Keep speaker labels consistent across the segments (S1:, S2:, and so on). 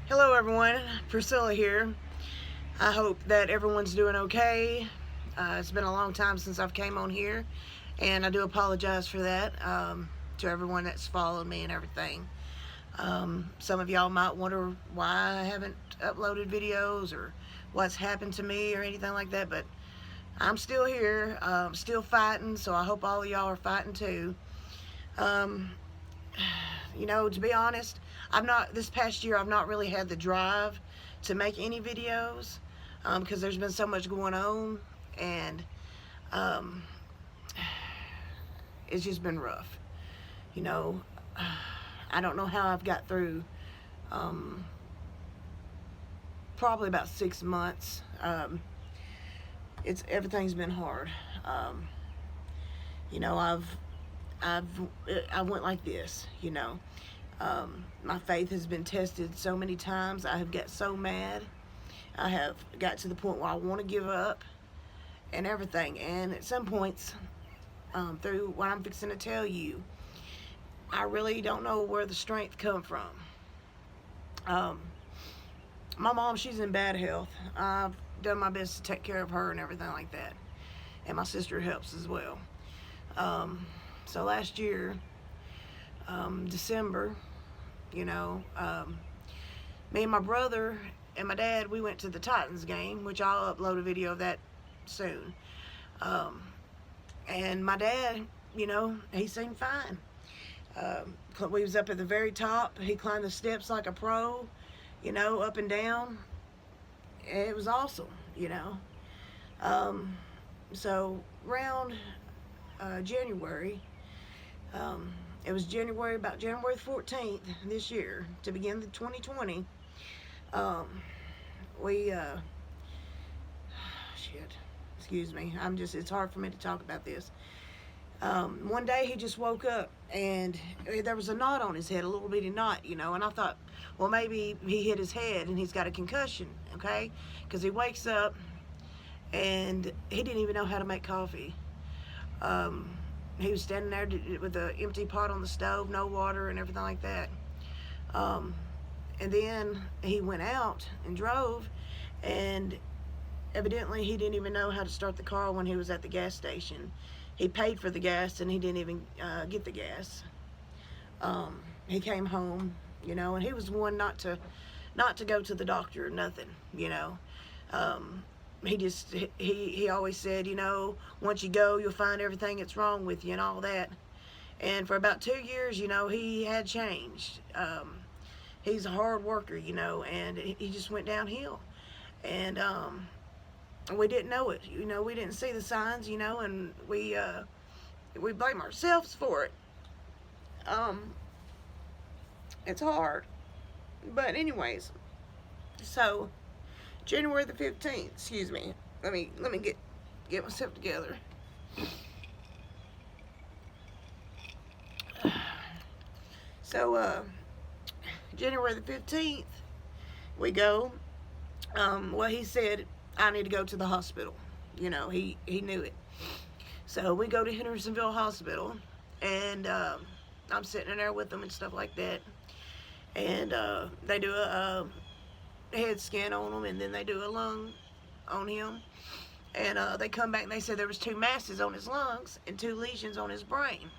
S1: Hello everyone, Priscilla here. I hope that everyone's doing okay. It's been a long time since I've came on here, and I do apologize for that to everyone that's followed me and everything. Some of y'all might wonder why I haven't uploaded videos or what's happened to me or anything like that, but I'm still here, still fighting, so I hope all of y'all are fighting too. Um, to be honest, this past year, I've not really had the drive to make any videos because there's been so much going on, and um, it's just been rough. You know, I don't know how I've got through probably about 6 months. Everything's been hard. Um, you know, I've I went like this. My faith has been tested so many times. I have got so mad. I have got to the point where I want to give up and everything. And at some points, through what I'm fixing to tell you, I really don't know where the strength come from. Um, my mom, she's in bad health. I've done my best to take care of her and everything like that. And my sister helps as well. So last year, December, you know, me and my brother and my dad, we went to the Titans game, which I'll upload a video of that soon. And my dad, he seemed fine. We was up at the very top. He climbed the steps like a pro, up and down. It was awesome. So around January, it was about January 14th this year, to begin the 2020. We, shit, excuse me. It's hard for me to talk about this. One day he just woke up and there was a knot on his head, a little bitty knot, and I thought, well, maybe he hit his head and he's got a concussion, okay? Because he wakes up and he didn't even know how to make coffee. He was standing there with an empty pot on the stove, no water and everything like that. And then he went out and drove, and evidently he didn't even know how to start the car when he was at the gas station. He paid for the gas and he didn't even get the gas. He came home, and he was one not to go to the doctor or nothing. He always said, once you go, you'll find everything that's wrong with you and all that. And for about 2 years, he had changed. He's a hard worker, and he just went downhill. And we didn't know it. We didn't see the signs, and we blame ourselves for it. It's hard. But anyways, so January the 15th, excuse me. Let me get myself together. So January the 15th, we go. Well, he said I need to go to the hospital. He knew it. So we go to Hendersonville Hospital, and I'm sitting in there with them and stuff like that. And they do a head scan on him, and then they do a lung on him. And they come back and they said there was 2 masses on his lungs and 2 lesions on his brain.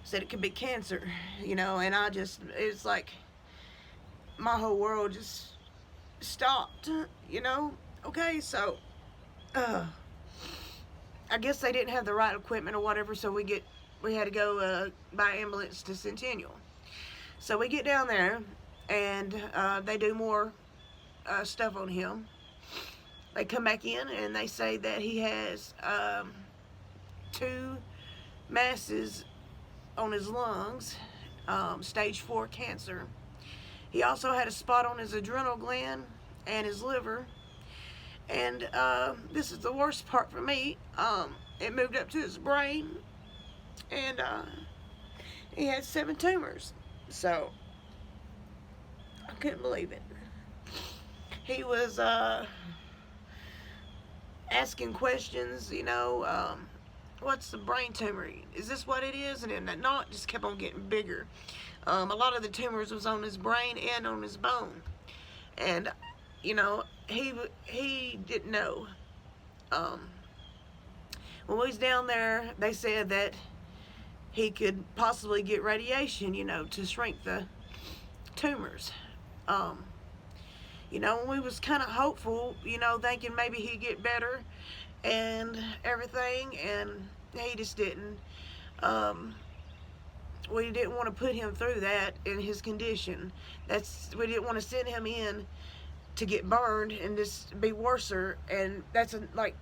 S1: Said it could be cancer, and it's like my whole world just stopped, Okay, so I guess they didn't have the right equipment or whatever, so we had to go by ambulance to Centennial. So we get down there, and they do more stuff on him. They come back in and they say that he has 2 masses on his lungs, stage 4 cancer. He also had a spot on his adrenal gland and his liver. And this is the worst part for me. It moved up to his brain, and he had 7 tumors. So I couldn't believe it. He was asking questions, what's the brain tumor? Is this what it is? And then that knot just kept on getting bigger. A lot of the tumors was on his brain and on his bone. And, you know, he didn't know. Um, when we was down there, they said that he could possibly get radiation, you know, to shrink the tumors. Um, you know, we was kind of hopeful, you know, thinking maybe he'd get better and everything, and he just didn't. We didn't want to put him through that in his condition. We didn't want to send him in to get burned and just be worser, and that's like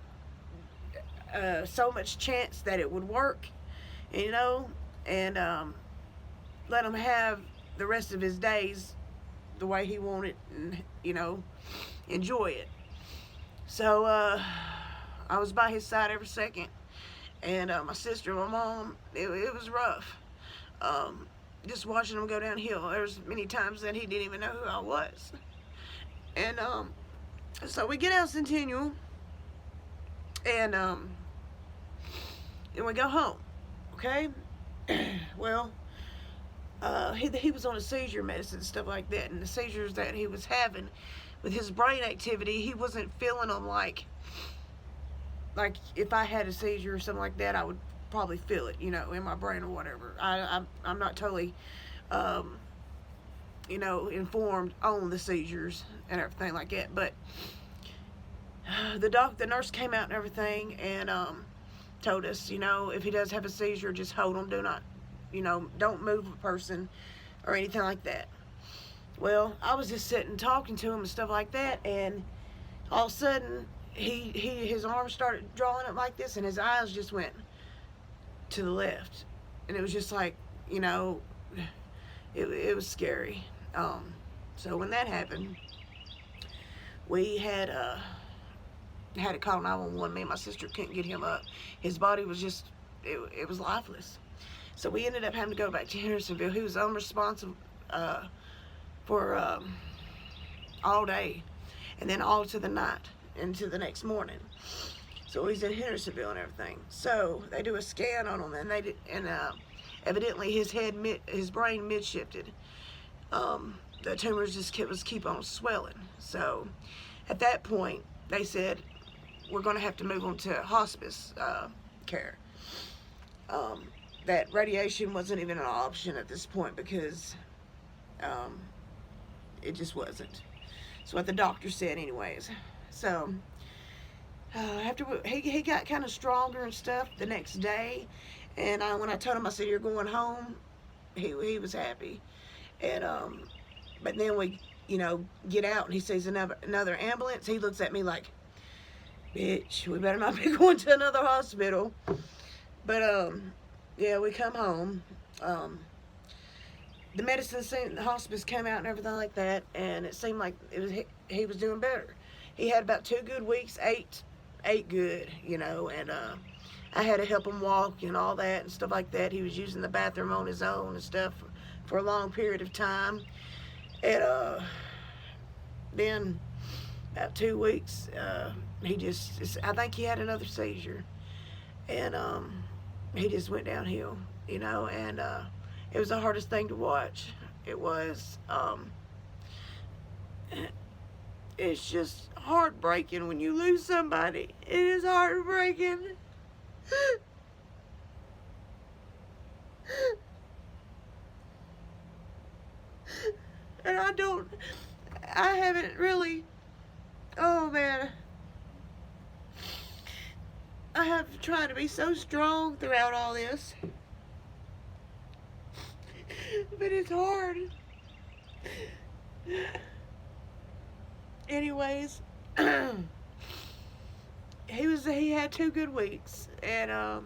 S1: so much chance that it would work, you know, and let him have the rest of his days the way he wanted, and, you know, enjoy it. So I was by his side every second, and my sister, my mom, it was rough. Just watching him go downhill. There was many times that he didn't even know who I was. And so we get out Centennial, and we go home. Okay. Well, he was on a seizure medicine and stuff like that, and the seizures that he was having with his brain activity, he wasn't feeling them like if I had a seizure or something like that, I would probably feel it, you know, in my brain or whatever. I'm not totally, you know, informed on the seizures and everything like that, but the nurse came out and everything, and told us, you know, if he does have a seizure, just hold him. Do not, you know, don't move a person or anything like that. Well, I was just sitting talking to him and stuff like that, and all of a sudden his arms started drawing up like this, and his eyes just went to the left, and it was just like, you know, it was scary. So when that happened, we had to call 911. Me and my sister couldn't get him up. His body was just, it was lifeless. So we ended up having to go back to Hendersonville. He was unresponsive for all day, and then all to the night into the next morning. So he's in Hendersonville and everything. So they do a scan on him, and evidently his brain mid-shifted. The tumors just keep on swelling. So at that point, they said, we're going to have to move him to hospice care. That radiation wasn't even an option at this point, because it just wasn't. That's what the doctor said anyways. So after he got kind of stronger and stuff the next day, and when I told him, I said, you're going home, he was happy. And but then we, you know, get out, and he sees another ambulance. He looks at me like, bitch, we better not be going to another hospital. But yeah, we come home. The medicine, the hospice came out and everything like that, and it seemed like he was doing better. He had about 2 good weeks, ate good, you know, and I had to help him walk and all that and stuff like that. He was using the bathroom on his own and stuff for a long period of time. And then about 2 weeks, I think he had another seizure, and he just went downhill, you know, and it was the hardest thing to watch. It was, it's just heartbreaking when you lose somebody. It is heartbreaking. And I haven't really, oh man, I have tried to be so strong throughout all this, but it's hard. Anyways, he had 2 good weeks, and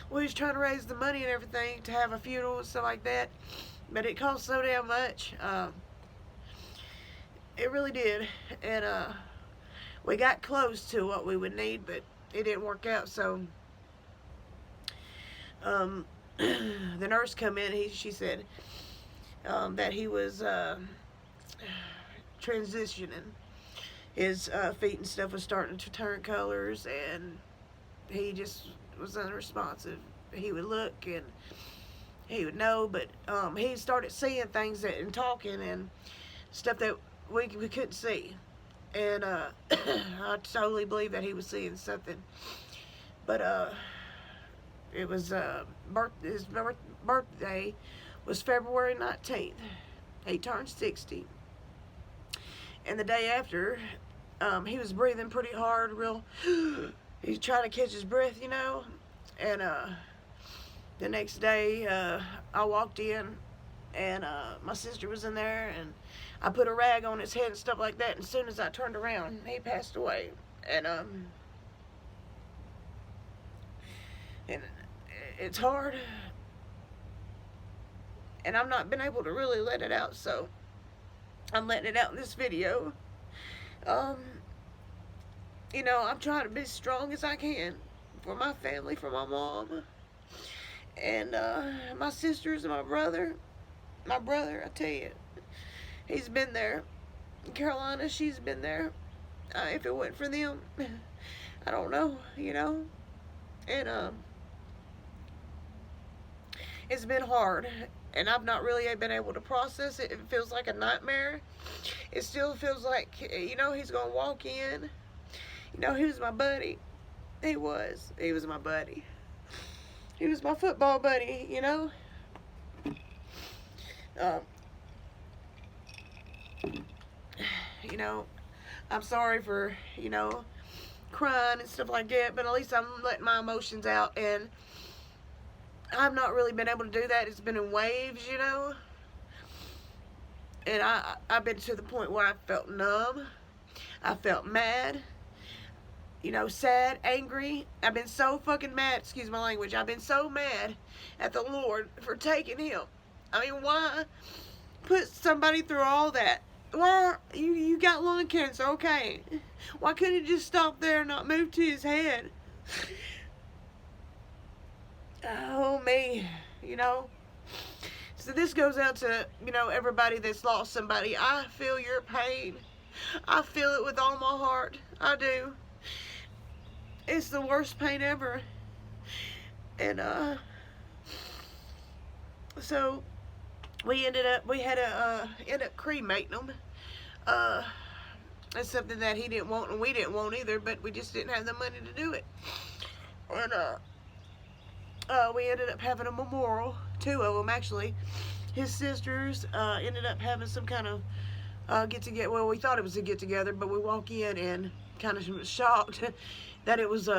S1: we was trying to raise the money and everything to have a funeral and stuff like that, but it cost so damn much. It really did, and we got close to what we would need, but it didn't work out. So the nurse come in. She said that he was transitioning. His feet and stuff was starting to turn colors, and he just was unresponsive. He would look, and he would know. But he started seeing things that and talking and stuff that we couldn't see. And I totally believe that he was seeing something. But it was his birthday was February 19th. He turned 60. And the day after, he was breathing pretty hard, real. He's trying to catch his breath, you know. And the next day, I walked in, and my sister was in there, and I put a rag on his head and stuff like that. And as soon as I turned around, he passed away. And it's hard, and I've not been able to really let it out, so I'm letting it out in this video. You know, I'm trying to be as strong as I can for my family, for my mom, and my sisters and my brother. My brother, I tell you, he's been there. Carolina, she's been there. If it wasn't for them, I don't know, you know. And it's been hard, and I've not really been able to process it. It feels like a nightmare. It still feels like, you know, he's gonna walk in. You know, he was my buddy. He was my buddy. He was my football buddy, you know. You know, I'm sorry for, you know, crying and stuff like that, but at least I'm letting my emotions out, and I've not really been able to do that. It's been in waves, you know. And I've been to the point where I felt numb. I felt mad. You know, sad, angry. I've been so fucking mad, excuse my language. I've been so mad at the Lord for taking him. I mean, why put somebody through all that? Why, you got lung cancer, okay. Why couldn't it just stop there and not move to his head? Oh, me, you know. So this goes out to, you know, everybody that's lost somebody. I feel your pain. I feel it with all my heart. I do. It's the worst pain ever. And, so we had to end up cremating them. That's something that he didn't want and we didn't want either, but we just didn't have the money to do it. And, we ended up having a memorial, 2 of them actually. His sisters ended up having some kind of get-together. Well, we thought it was a get-together, but we walk in and kind of shocked that it was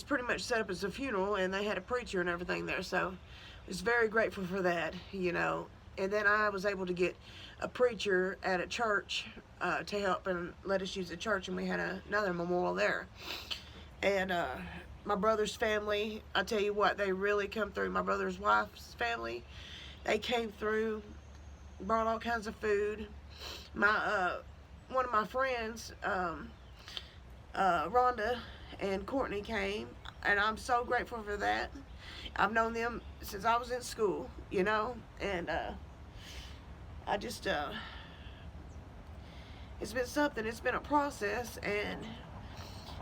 S1: pretty much set up as a funeral, and they had a preacher and everything there. So I was very grateful for that, you know. And then I was able to get a preacher at a church to help and let us use the church, and we had another memorial there. And my brother's family, I tell you what, they really come through. My brother's wife's family, they came through, brought all kinds of food. My one of my friends, Rhonda and Courtney, came, and I'm so grateful for that. I've known them since I was in school, you know, and I just it's been something. It's been a process, and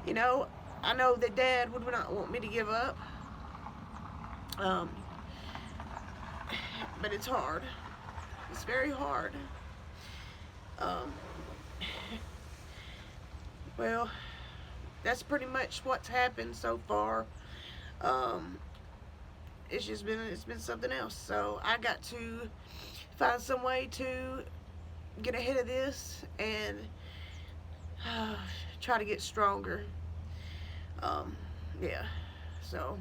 S1: you know, I know that Dad would not want me to give up, but it's hard. It's very hard. Well, that's pretty much what's happened so far. It's been something else. So I got to find some way to get ahead of this and try to get stronger. Yeah, so,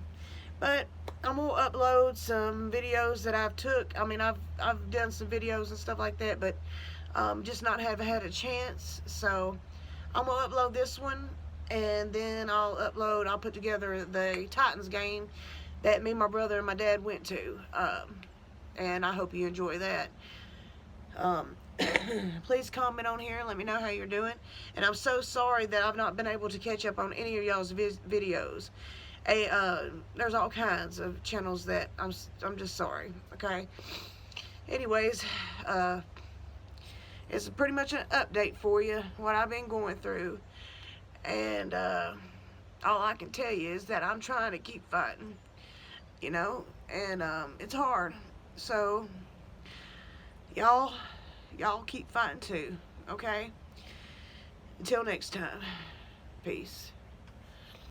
S1: but I'm gonna upload some videos that I've took. I mean, I've done some videos and stuff like that, but just not have had a chance. So I'm gonna upload this one, and then I'll put together the Titans game that me, my brother, and my dad went to, and I hope you enjoy that. Please comment on here and let me know how you're doing. And I'm so sorry that I've not been able to catch up on any of y'all's videos. There's all kinds of channels that I'm just sorry. Okay. Anyways, it's pretty much an update for you, what I've been going through. And all I can tell you is that I'm trying to keep fighting, you know, and it's hard. So, y'all keep fighting too, okay? Until next time, peace.